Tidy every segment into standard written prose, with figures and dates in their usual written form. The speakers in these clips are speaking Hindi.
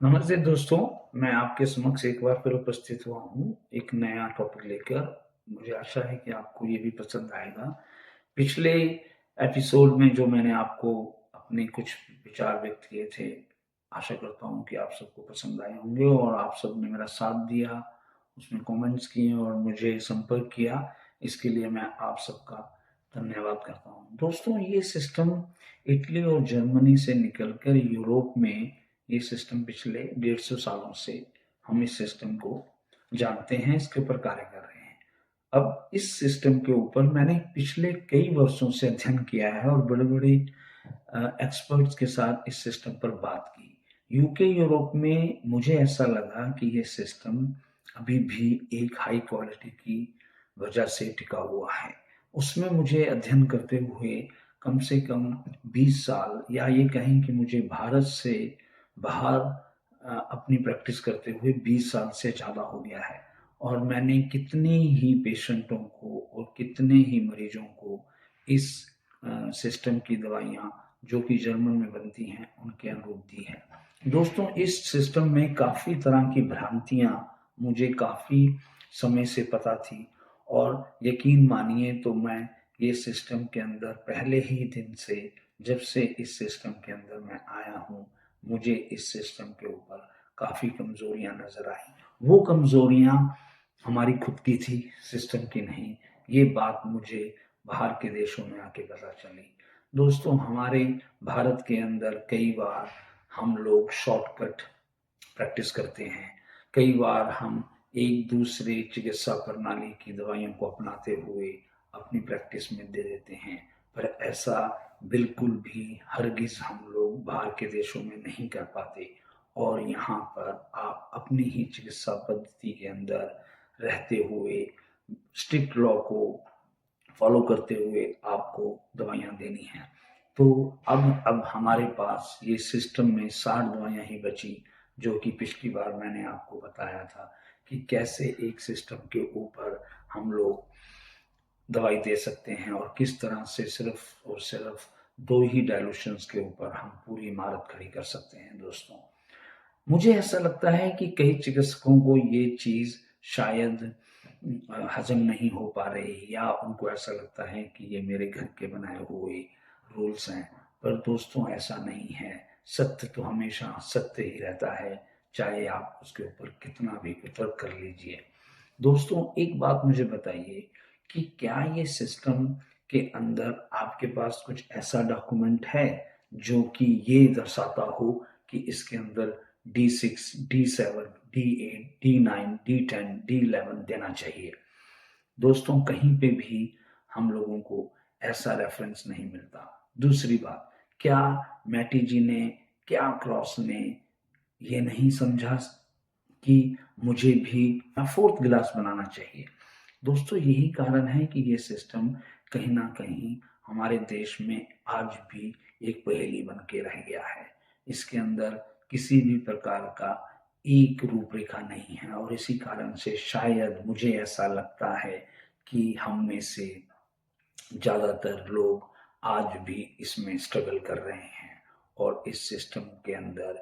नमस्ते दोस्तों, मैं आपके समक्ष एक बार फिर उपस्थित हुआ हूँ, एक नया टॉपिक लेकर। मुझे आशा है कि आपको ये भी पसंद आएगा। पिछले एपिसोड में जो मैंने आपको अपने कुछ विचार व्यक्त किए थे, आशा करता हूँ कि आप सबको पसंद आए होंगे और आप सबने मेरा साथ दिया, उसमें कमेंट्स किए और मुझे संपर्क किया। इसके लिए मैं आप सबका धन्यवाद करता हूँ। दोस्तों, ये सिस्टम इटली और जर्मनी से निकलकर यूरोप में ये सिस्टम पिछले 150 सालों से हम इस सिस्टम को जानते हैं, इसके ऊपर कार्य कर रहे हैं। अब इस सिस्टम के ऊपर मैंने पिछले कई वर्षों से अध्ययन किया है और बड़े-बड़े एक्सपर्ट्स के साथ इस सिस्टम पर बात की। यूके, यूरोप में मुझे ऐसा लगा कि ये सिस्टम अभी भी एक हाई क्वालिटी की वजह से टिका हुआ है। उसमें मुझे अध्ययन करते हुए कम से कम 20 साल या ये कहें कि मुझे भारत से बाहर अपनी प्रैक्टिस करते हुए 20 साल से ज़्यादा हो गया है और मैंने कितने ही पेशेंटों को और कितने ही मरीजों को इस सिस्टम की दवाइयाँ जो कि जर्मन में बनती हैं, उनके अनुरूप दी है। दोस्तों, इस सिस्टम में काफ़ी तरह की भ्रांतियाँ मुझे काफ़ी समय से पता थी और यकीन मानिए तो मैं ये सिस्टम के अंदर पहले ही दिन से, जब से इस सिस्टम के अंदर मैं आया हूँ, मुझे इस सिस्टम के ऊपर काफ़ी कमज़ोरियाँ नज़र आई। वो कमज़ोरियाँ हमारी खुद की थी, सिस्टम की नहीं। ये बात मुझे बाहर के देशों में आके पता चली। दोस्तों, हमारे भारत के अंदर कई बार हम लोग शॉर्टकट प्रैक्टिस करते हैं। कई बार हम एक दूसरे चिकित्सा प्रणाली की दवाइयों को अपनाते हुए अपनी प्रैक्टिस में दे देते हैं, पर ऐसा बिल्कुल भी हरगिज़ हम लोग बाहर के देशों में नहीं कर पाते और यहाँ पर आप अपनी ही चिकित्सा पद्धति के अंदर रहते हुए स्ट्रिक्ट लॉ को फॉलो करते हुए आपको दवाइयाँ देनी हैं। तो अब हमारे पास ये सिस्टम में 60 दवाइयाँ ही बची, जो कि पिछली बार मैंने आपको बताया था कि कैसे एक सिस्टम के ऊपर हम लोग दवाई दे सकते हैं और किस तरह से सिर्फ और सिर्फ 2 ही डाइल्यूशंस के ऊपर हम पूरी इमारत खड़ी कर सकते हैं दोस्तों। मुझे ऐसा लगता है कि कई चिकित्सकों को ये चीज़ शायद हज़म नहीं हो पा रही या उनको ऐसा लगता है कि ये मेरे घर के बनाए हुए रूल्स हैं। पर दोस्तों, ऐसा नहीं है। सत्य तो हमेशा सत्य ही रहता है, चाहे आप उसके ऊपर कितना भी तर्क कर लीजिए। दोस्तों, एक बात मुझे बताइए कि क्या ये सिस्टम के अंदर आपके पास कुछ ऐसा डॉक्यूमेंट है जो कि ये दर्शाता हो कि इसके अंदर D6, D7, D8, D9, D10, D11 देना चाहिए? दोस्तों, कहीं पे भी हम लोगों को ऐसा रेफरेंस नहीं मिलता। दूसरी बात, क्या मैटी जी ने, क्या क्रॉस ने ये नहीं समझा कि मुझे भी फोर्थ गिलास बनाना चाहिए? दोस्तों, यही कारण है कि ये सिस्टम कहीं न कहीं हमारे देश में आज भी एक पहेली बन के रह गया है। इसके अंदर किसी भी प्रकार का एक रूपरेखा नहीं है और इसी कारण से शायद मुझे ऐसा लगता है कि हम में से ज़्यादातर लोग आज भी इसमें स्ट्रगल कर रहे हैं और इस सिस्टम के अंदर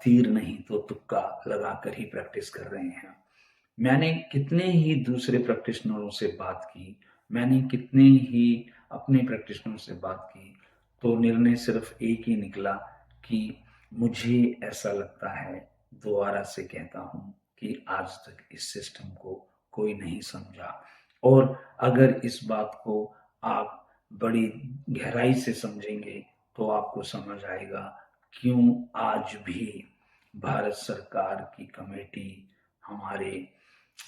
तीर नहीं तो तुक्का लगाकर ही प्रैक्टिस कर रहे हैं। मैंने कितने ही दूसरे प्रैक्टिशनरों से बात की, मैंने कितने ही अपने प्रैक्टिशनरों से बात की, तो निर्णय सिर्फ एक ही निकला कि मुझे ऐसा लगता है, दोबारा से कहता हूँ कि आज तक इस सिस्टम को कोई नहीं समझा और अगर इस बात को आप बड़ी गहराई से समझेंगे, तो आपको समझ आएगा क्यों आज भी भारत सरकार की कमेटी हमारे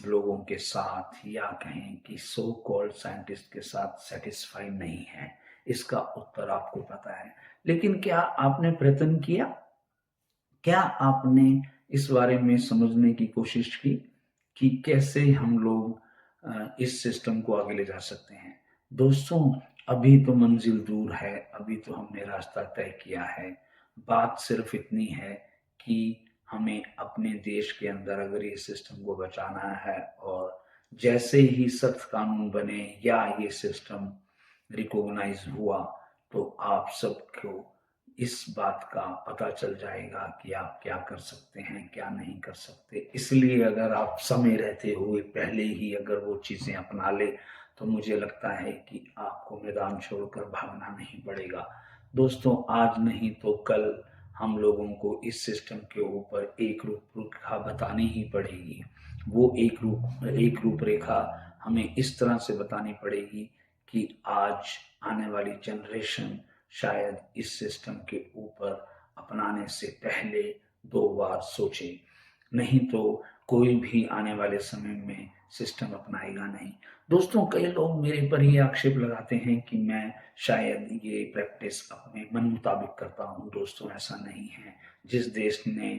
लोगों के साथ या कहें कि सो कॉल्ड साइंटिस्ट के साथ सैटिस्फाई नहीं है। इसका उत्तर आपको पता है। लेकिन क्या आपने प्रयत्न किया? क्या आपने इस बारे में समझने की कोशिश की कि कैसे हम लोग इस सिस्टम को आगे ले जा सकते हैं? दोस्तों, अभी तो मंजिल दूर है, अभी तो हमने रास्ता तय किया है। बात सिर्फ इतनी है कि हमें अपने देश के अंदर अगर ये सिस्टम को बचाना है और जैसे ही सख्त कानून बने या ये सिस्टम रिकॉग्नाइज़ हुआ, तो आप सबको इस बात का पता चल जाएगा कि आप क्या कर सकते हैं, क्या नहीं कर सकते। इसलिए अगर आप समय रहते हुए पहले ही अगर वो चीज़ें अपना लें, तो मुझे लगता है कि आपको मैदान छोड़कर भागना नहीं पड़ेगा। दोस्तों, आज नहीं तो कल हम लोगों को इस सिस्टम के ऊपर एक रूपरेखा बतानी ही पड़ेगी। वो एक रूपरेखा हमें इस तरह से बतानी पड़ेगी कि आज आने वाली जनरेशन शायद इस सिस्टम के ऊपर अपनाने से पहले 2 बार सोचे। नहीं तो कोई भी आने वाले समय में सिस्टम अपनाएगा नहीं। दोस्तों, कई लोग मेरे पर ये आक्षेप लगाते हैं कि मैं शायद ये प्रैक्टिस अपने मन मुताबिक करता हूँ। दोस्तों, ऐसा नहीं है। जिस देश ने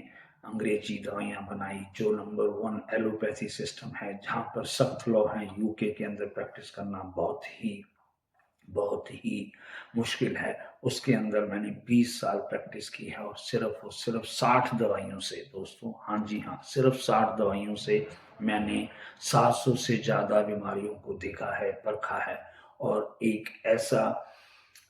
अंग्रेजी दवाइयाँ बनाई, जो नंबर 1 एलोपैथी सिस्टम है, जहाँ पर सख्त लॉ है, यूके के अंदर प्रैक्टिस करना बहुत ही मुश्किल है। उसके अंदर मैंने 20 साल प्रैक्टिस की है और सिर्फ 60 दवाइयों से दोस्तों, हाँ जी हाँ, सिर्फ 60 दवाइयों से मैंने 700 से ज़्यादा बीमारियों को देखा है, परखा है और एक ऐसा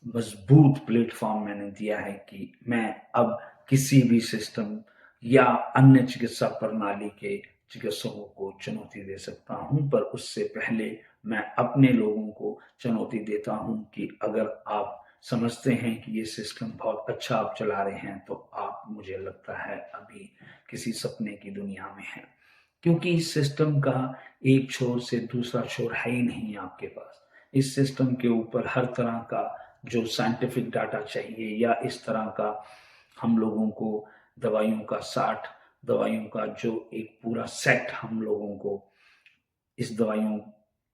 मजबूत प्लेटफॉर्म मैंने दिया है कि मैं अब किसी भी सिस्टम या अन्य चिकित्सा प्रणाली के चिकित्सकों को चुनौती दे सकता हूं, पर उससे पहले मैं अपने लोगों को चुनौती देता हूं कि अगर आप समझते हैं कि ये सिस्टम बहुत अच्छा आप चला रहे हैं, तो आप, मुझे लगता है, अभी किसी सपने की दुनिया में हैं। क्योंकि इस सिस्टम का एक छोर से दूसरा छोर है ही नहीं आपके पास। इस सिस्टम के ऊपर हर तरह का जो साइंटिफिक डाटा चाहिए या इस तरह का हम लोगों को दवाइयों का 60 दवाइयों का जो एक पूरा सेट हम लोगों को इस दवाइयों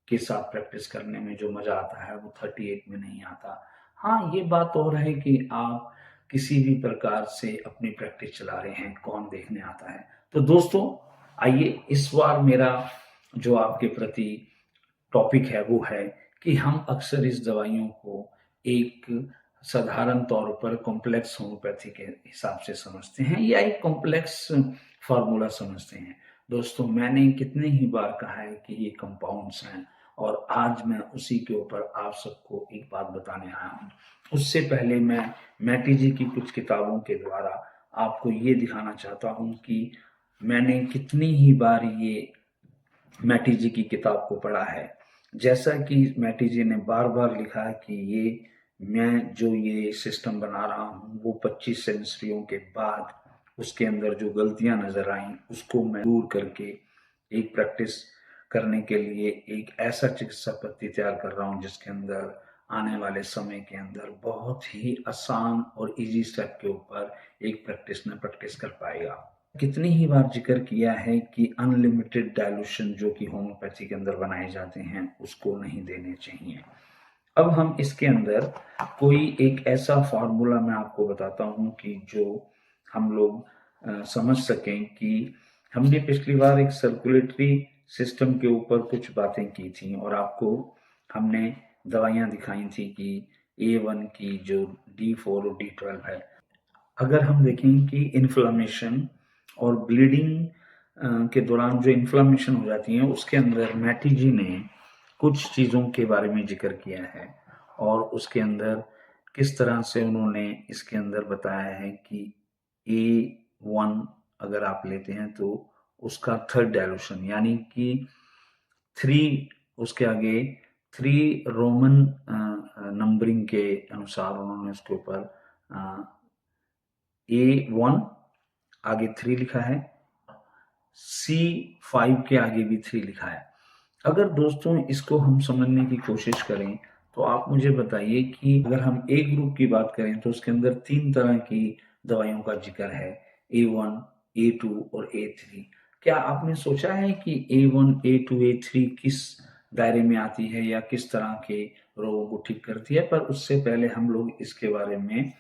के साथ प्रैक्टिस करने में जो मज़ा आता है, वो 38 में नहीं आता। हाँ, ये बात और है कि आप किसी भी प्रकार से अपनी प्रैक्टिस चला रहे हैं, कौन देखने आता है। तो दोस्तों, आइए इस बार मेरा जो आपके प्रति टॉपिक है वो है कि हम अक्सर इस दवाइयों को एक साधारण तौर पर कॉम्प्लेक्स होम्योपैथी के हिसाब से समझते हैं या एक कॉम्प्लेक्स फार्मूला समझते हैं। दोस्तों, मैंने कितने ही बार कहा है कि ये कंपाउंड्स हैं और आज मैं उसी के ऊपर आप सबको एक बात बताने आया हूँ। उससे पहले मैं मैटी जी की कुछ किताबों के द्वारा आपको ये दिखाना चाहता हूँ कि मैंने कितनी ही बार ये मैटी जी की किताब को पढ़ा है। जैसा कि मैटी जी ने बार-बार लिखा है कि मैं जो ये सिस्टम बना रहा हूँ, वो 25 सेंचुरियों के बाद उसके अंदर जो गलतियाँ नज़र आईं, उसको मैं दूर करके एक प्रैक्टिस करने के लिए एक ऐसा चिकित्सा पद्धति तैयार कर रहा हूँ, जिसके अंदर आने वाले समय के अंदर बहुत ही आसान और ईज़ी स्टेप के ऊपर एक प्रैक्टिशनर प्रैक्टिस कर पाएगा। कितनी ही बार जिक्र किया है कि अनलिमिटेड डाइल्यूशन जो कि होम्योपैथी के अंदर बनाए जाते हैं, उसको नहीं देने चाहिए। अब हम इसके अंदर कोई एक ऐसा फार्मूला मैं आपको बताता हूँ कि जो हम लोग समझ सकें कि हमने पिछली बार एक सर्कुलेटरी सिस्टम के ऊपर कुछ बातें की थी और आपको हमने दवाइयाँ दिखाई थी कि A1 की जो D4 और D12 है। अगर हम देखें कि इन्फ्लेमेशन और ब्लीडिंग के दौरान जो इन्फ्लेमेशन हो जाती है, उसके अंदर मैटी जी ने कुछ चीज़ों के बारे में जिक्र किया है और उसके अंदर किस तरह से उन्होंने इसके अंदर बताया है कि A1 अगर आप लेते हैं तो उसका थर्ड डाइल्यूशन यानी कि 3 उसके आगे 3 रोमन नंबरिंग के अनुसार उन्होंने उसके ऊपर A1 आगे 3 लिखा है, C5 के आगे भी 3 लिखा है। अगर दोस्तों इसको हम समझने की कोशिश करें, तो आप मुझे बताइए कि अगर हम ए ग्रुप की बात करें तो उसके अंदर 3 तरह की दवाइयों का जिक्र है, A1, A2 और A3। क्या आपने सोचा है कि A1, A2, A3 किस दायरे में आती है या किस तरह के रोगों को ठीक करती है? पर उससे पहले हम लोग इसके बारे में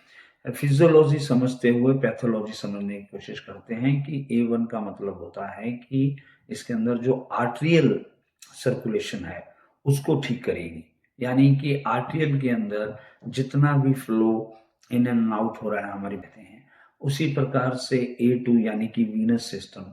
फिजियोलॉजी समझते हुए पैथोलॉजी समझने की कोशिश करते हैं कि A1 का मतलब होता है कि इसके अंदर जो आर्टेरियल सर्कुलेशन है, उसको ठीक करेगी। यानी कि आर्टेरियल के अंदर जितना भी फ्लो इन एंड आउट हो रहा है हमारी कहते हैं, उसी प्रकार से A2 यानी कि वीनस सिस्टम,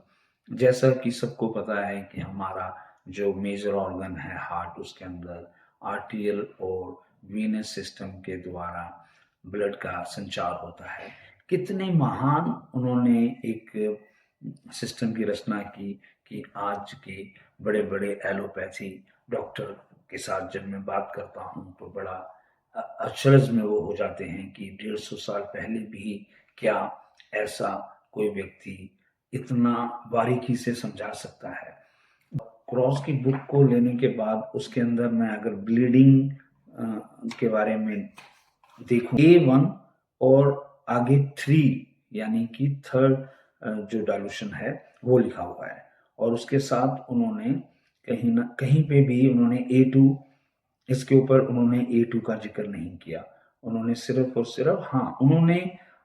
जैसा कि सबको पता है कि हमारा जो मेजर ऑर्गन है हार्ट, उसके अंदर आर्टेरियल और वीनस सिस्टम के द्वारा ब्लड का संचार होता है। कितने महान उन्होंने एक सिस्टम की रचना की कि आज के बड़े-बड़े एलोपैथी डॉक्टर के साथ जब मैं बात करता हूँ तो बड़ा अचरज में वो हो जाते हैं कि 150 साल पहले भी क्या ऐसा कोई व्यक्ति इतना बारीकी से समझा सकता है। क्रॉस की बुक को लेने के बाद उसके अंदर मैं अगर ब्लीडिंग के बारे में देखूं, A1 और आगे 3 यानी कि थर्ड जो डाइल्यूशन है वो लिखा हुआ है, और उसके साथ उन्होंने कहीं ना कहीं पे भी उन्होंने A2, इसके ऊपर उन्होंने A2 का जिक्र नहीं किया। उन्होंने सिर्फ और सिर्फ उन्होंने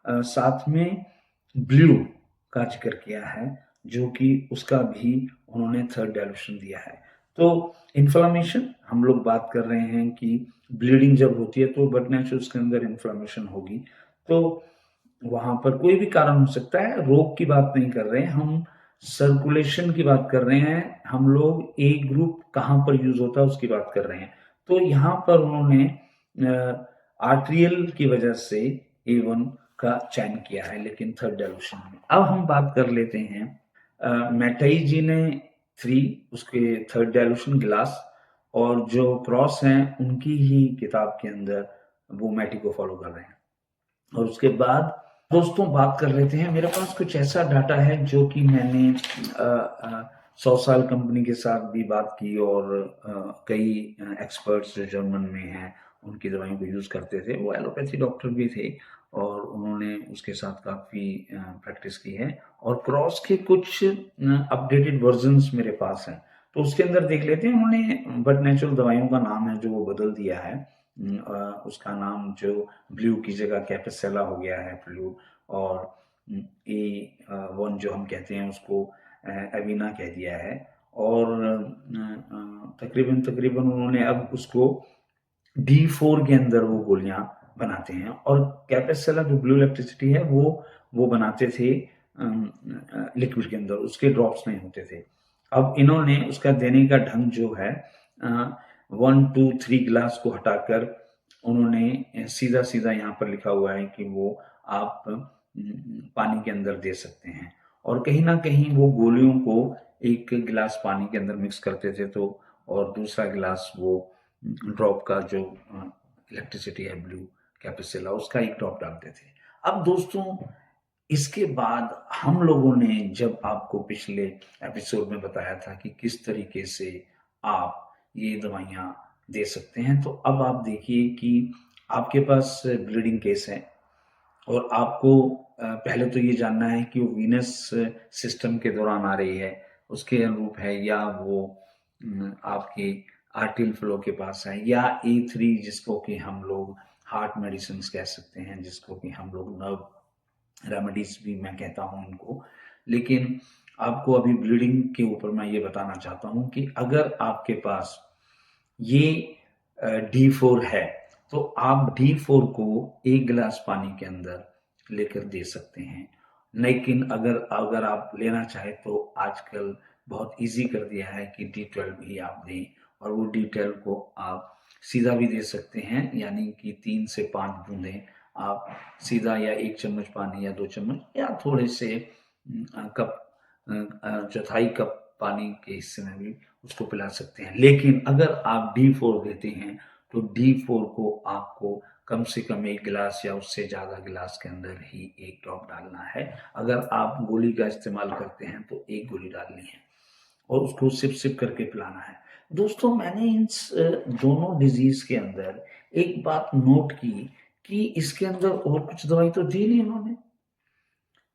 साथ में ब्लू का जिक्र किया है, जो कि उसका भी उन्होंने थर्ड डाइल्यूशन दिया है। तो इन्फ्लामेशन हम लोग बात कर रहे हैं कि ब्लीडिंग जब होती है तो ब्लड नेचुरल्स के अंदर इन्फ्लामेशन होगी, तो वहां पर कोई भी कारण हो सकता है। रोग की बात नहीं कर रहे हैं हम, सर्कुलेशन की बात कर रहे हैं हम लोग। ए ग्रुप कहाँ पर यूज होता है उसकी बात कर रहे हैं। तो यहाँ पर उन्होंने आर्ट्रियल की वजह से A1 का चयन किया है, लेकिन थर्ड डाइल्यूशन में। अब हम बात कर लेते हैं मैटाई जी ने 3, उसके थर्ड डाइल्यूशन ग्लास, और जो क्रॉस हैं उनकी ही किताब के अंदर वो मैटी को फॉलो कर रहे हैं। और उसके बाद दोस्तों बात कर लेते हैं, मेरे पास कुछ ऐसा डाटा है जो कि मैंने 100 साल कंपनी के साथ भी बात की, और कई एक्सपर्ट्स जो जर्मन में हैं उनकी दवाइयों को यूज़ करते थे, वो एलोपैथी डॉक्टर भी थे और उन्होंने उसके साथ काफ़ी प्रैक्टिस की है। और क्रॉस के कुछ अपडेटेड वर्जन्स मेरे पास हैं, तो उसके अंदर देख लेते हैं। उन्होंने बट नेचुरल दवाइयों का नाम है जो वो बदल दिया है। उसका नाम जो ब्लू की जगह कैपेसेला हो गया है ब्लू, और A1 जो हम कहते हैं उसको एविना कह दिया है। और तकरीबन तकरीबन उन्होंने अब उसको D4 के अंदर वो गोलियां बनाते हैं, और कैपेसेला जो ब्लू इलेक्ट्रिसिटी है वो बनाते थे लिक्विड के अंदर, उसके ड्रॉप्स नहीं होते थे। अब इन्होंने उसका देने का ढंग जो है 1 2 3 गिलास को हटाकर उन्होंने सीधा सीधा यहाँ पर लिखा हुआ है कि वो आप पानी के अंदर दे सकते हैं, और कहीं ना कहीं वो गोलियों को एक गिलास पानी के अंदर मिक्स करते थे, तो और दूसरा गिलास वो ड्रॉप का जो इलेक्ट्रिसिटी है ब्लू कैपेसिला उसका एक ड्रॉप डालते थे। अब दोस्तों इसके बाद हम लोगों ने जब आपको पिछले एपिसोड में बताया था कि किस तरीके से आप ये दवाइयाँ दे सकते हैं, तो अब आप देखिए कि आपके पास ब्लीडिंग केस है, और आपको पहले तो ये जानना है कि वो वीनस सिस्टम के दौरान आ रही है उसके अनुरूप है, या वो आपके आर्टिल फ्लो के पास है, या A3 जिसको कि हम लोग हार्ट मेडिसिन कह सकते हैं, जिसको कि हम लोग नर्व रेमेडीज भी मैं कहता हूँ उनको। लेकिन आपको अभी ब्लीडिंग के ऊपर मैं ये बताना चाहता हूँ कि अगर आपके पास ये D4 है तो आप D4 को एक गिलास पानी के अंदर लेकर दे सकते हैं। लेकिन अगर अगर आप लेना चाहें तो आजकल बहुत इजी कर दिया है कि D12 भी आप दें, और वो D12 को आप सीधा भी दे सकते हैं, यानी कि 3 से 5 बूंदें आप सीधा, या 1 चम्मच पानी या 2 चम्मच या थोड़े से कप चौथाई कप पानी के हिस्से में भी उसको पिला सकते हैं। लेकिन अगर आप D4 देते हैं तो D4 को आपको कम से कम 1 गिलास या उससे ज़्यादा गिलास के अंदर ही 1 ड्रॉप डालना है। अगर आप गोली का इस्तेमाल करते हैं तो 1 गोली डालनी है और उसको सिप सिप करके पिलाना है। दोस्तों मैंने इन दोनों डिजीज के अंदर एक बात नोट की कि इसके अंदर और कुछ दवाई तो दी नहीं उन्होंने।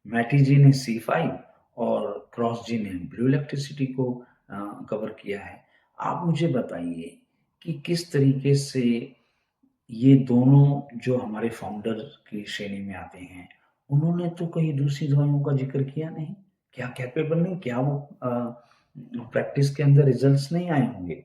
मैटी जी ने C5 और क्रॉस जी ने ब्लू इलेक्ट्रिसिटी को कवर किया है। आप मुझे बताइए कि किस तरीके से ये दोनों जो हमारे फाउंडर की श्रेणी में आते हैं, उन्होंने तो कहीं दूसरी दवाइयों का जिक्र किया नहीं। क्या कैपेबल नहीं, क्या वो प्रैक्टिस के अंदर रिजल्ट्स नहीं आए होंगे?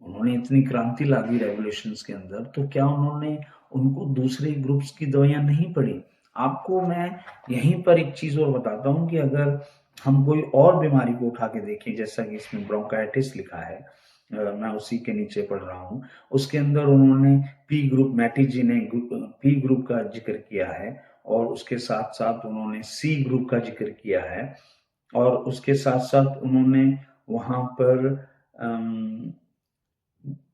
उन्होंने इतनी क्रांति ला दी रेवोल्यूशंस के अंदर, तो क्या उन्होंने उनको दूसरे ग्रुप्स की दवाइयाँ नहीं पढ़ी? आपको मैं यहीं पर एक चीज़ और बताता हूँ कि अगर हम कोई और बीमारी को उठा के देखें, जैसा कि इसमें ब्रोंकाइटिस लिखा है, मैं उसी के नीचे पढ़ रहा हूँ। उसके अंदर उन्होंने पी ग्रुप, मैटी जी ने पी ग्रुप का ज़िक्र किया है और उसके साथ-साथ उन्होंने सी ग्रुप का ज़िक्र किया है और उसके साथ-साथ उन्होंने वहाँ पर अम,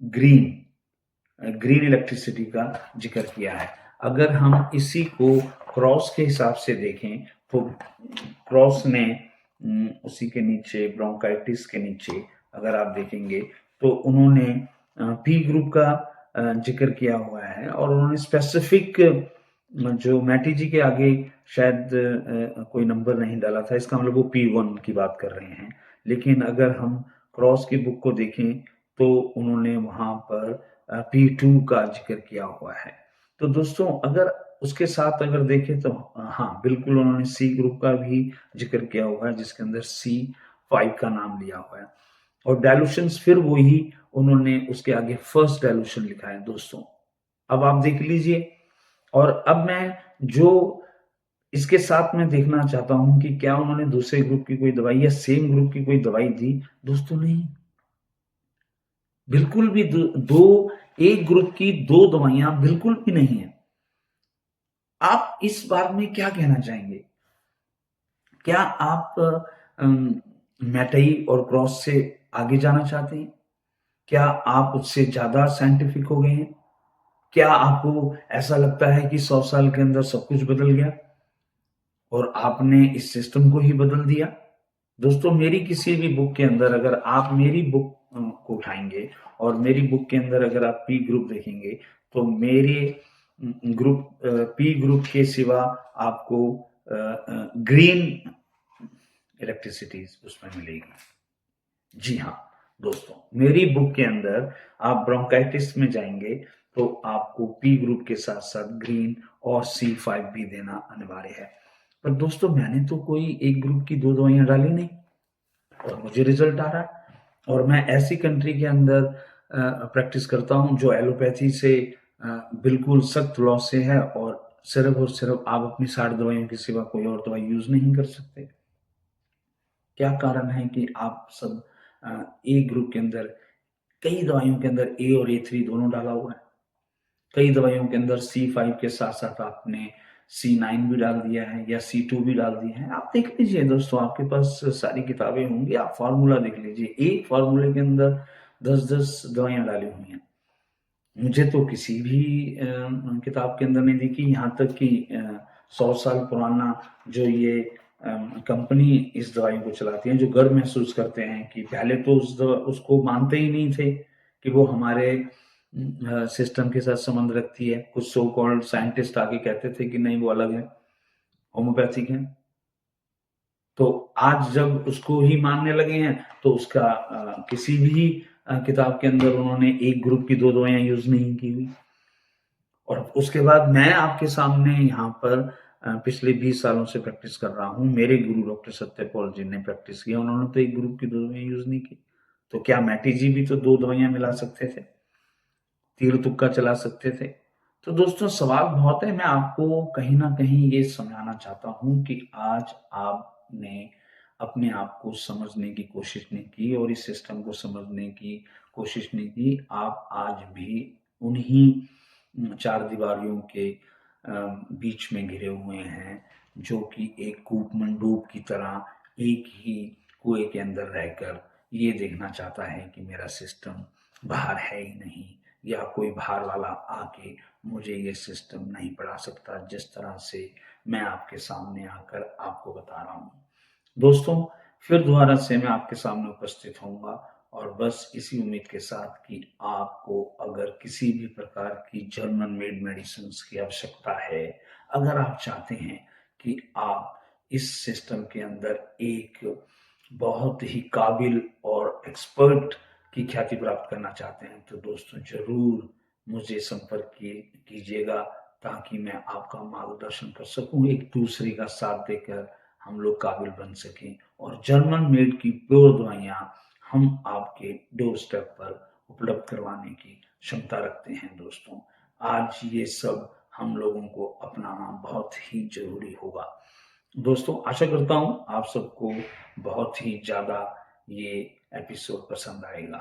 ग्रीन इलेक्ट्रिसिटी का ज़िक्र किया है। अगर हम इसी को क्रॉस के हिसाब से देखें तो क्रॉस ने उसी के नीचे ब्रोंकाइटिस के नीचे अगर आप देखेंगे तो उन्होंने पी ग्रुप का ज़िक्र किया हुआ है और उन्होंने स्पेसिफिक जो मैटी जी के आगे शायद कोई नंबर नहीं डाला था, इसका मतलब वो P1 की बात कर रहे हैं। लेकिन अगर हम क्रॉस की बुक को देखें तो उन्होंने वहाँ पर P2 का ज़िक्र किया हुआ है। तो दोस्तों अगर उसके साथ अगर देखें तो हाँ, बिल्कुल उन्होंने सी ग्रुप का भी ज़िक्र किया हुआ है जिसके अंदर C5 का नाम लिया हुआ है और डाइल्यूशंस फिर वही उन्होंने उसके आगे फर्स्ट डाइल्यूशन लिखा है दोस्तों। अब आप देख लीजिए और अब मैं जो इसके साथ मैं देखना चाहता हूँ कि क्या उन्होंने दूसरे ग्रुप की कोई दवाई या सेम ग्रुप की कोई दवाई दी? दोस्तों नहीं। बिल्कुल भी एक ग्रुप की 2 दवाइयाँ बिल्कुल भी नहीं है। आप इस बारे में क्या कहना चाहेंगे? क्या आप मैटई और क्रॉस से आगे जाना चाहते हैं? क्या आप उससे ज़्यादा साइंटिफिक हो गए हैं? क्या आपको ऐसा लगता है कि 100 साल के अंदर सब कुछ बदल गया और आपने इस सिस्टम को ही बदल दिया? दोस्तों मेरी किसी भी बुक के अंदर अगर आप मेरी बुक को उठाएँगे और मेरी बुक के अंदर अगर आप पी ग्रुप देखेंगे, तो मेरे पी ग्रुप के सिवा आपको ग्रीन इलेक्ट्रिसिटीज़ उसमें मिलेगी। जी हाँ, दोस्तों, मेरी बुक के अंदर आप ब्रोंकाइटिस में जाएँगे, तो आपको पी ग्रुप के साथ-साथ ग्रीन और C5 भी देना अनिवार्य है। पर दोस्तों मैंने तो कोई एक ग्रुप की 2 दवाइयाँ डाली नहीं और मुझे रिज़ल्ट आ रहा है और मैं ऐसी कंट्री के अंदर प्रैक्टिस करता हूँ जो एलोपैथी से बिल्कुल सख्त लॉ से है और सिर्फ़ आप अपनी 60 दवाइयों के सिवा कोई और दवाई यूज़ नहीं कर सकते। क्या कारण है कि आप सब ए ग्रुप के अंदर कई दवाइयों के अंदर ए और ए3 दोनों डाला हुआ है। कई दवाइयों के अंदर C5 के साथ-साथ आपने C9 भी डाल दिया है या C2 भी डाल दिए हैं। आप देख लीजिए दोस्तों आपके पास सारी किताबें होंगी, आप फ़ॉर्मूला देख लीजिए। एक फ़ॉर्मूले के अंदर 10-10 दवाइयाँ डाली हुई हैं। मुझे तो किसी भी किताब के अंदर नहीं दिखी, यहाँ तक कि 100 साल पुराना जो ये कंपनी इस दवाई को चलाती है, जो गर्व महसूस करते हैं कि पहले तो उसको मानते ही नहीं थे कि वो हमारे सिस्टम के साथ संबंध रखती है। कुछ सो कॉल्ड साइंटिस्ट आके कहते थे कि नहीं वो अलग है, होम्योपैथिक है। तो आज जब उसको ही मानने लगे हैं, तो उसका किसी भी किताब के अंदर उन्होंने एक ग्रुप की 2 दवाइयाँ यूज़ नहीं की हुई। और उसके बाद मैं आपके सामने यहाँ पर पिछले 20 सालों से प्रैक्टिस कर रहा हूँ। मेरे गुरु डॉक्टर सत्यपाल जी ने प्रैक्टिस किया, उन्होंने तो एक ग्रुप की 2 दवाइयाँ यूज़ नहीं की। तो क्या मैटी जी भी तो 2 दवाइयाँ मिला सकते थे? तीर-तुक्का चला सकते थे? तो दोस्तों सवाल बहुत है, मैं आपको कहीं न कहीं ये समझाना चाहता हूँ कि आज आपने अपने आप को समझने की कोशिश नहीं की और इस सिस्टम को समझने की कोशिश नहीं की। आप आज भी उन्हीं 4 दीवारियों के बीच में घिरे हुए हैं, जो कि एक कूपमंडूक की तरह एक ही कुएँ के अंदर रहकर ये देखना चाहता है कि मेरा सिस्टम बाहर है ही नहीं या कोई बाहर वाला आके मुझे ये सिस्टम नहीं पढ़ा सकता, जिस तरह से मैं आपके सामने आकर आपको बता रहा हूँ। दोस्तों, फिर दोबारा से मैं आपके सामने उपस्थित होऊँगा और बस इसी उम्मीद के साथ कि आपको अगर किसी भी प्रकार की जर्मन मेड मेडिसिन्स की आवश्यकता है, अगर आप चाहते हैं कि आप इस सिस्टम के अंदर एक बहुत ही काबिल और एक्सपर्ट की ख्याति प्राप्त करना चाहते हैं, तो दोस्तों ज़रूर मुझे संपर्क कीजिएगा ताकि मैं आपका मार्गदर्शन कर सकूँ, एक दूसरे का साथ देकर हम लोग काबिल बन सकें और जर्मन मेड की प्योर दवाइयाँ हम आपके डोर स्टेप पर उपलब्ध करवाने की क्षमता रखते हैं दोस्तों। आज ये सब हम लोगों को अपनाना बहुत ही ज़रूरी होगा। दोस्तों आशा करता हूँ आप सबको बहुत ही ज़्यादा ये एपिसोड पसंद आएगा।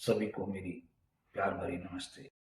सभी को मेरी प्यार भरी नमस्ते।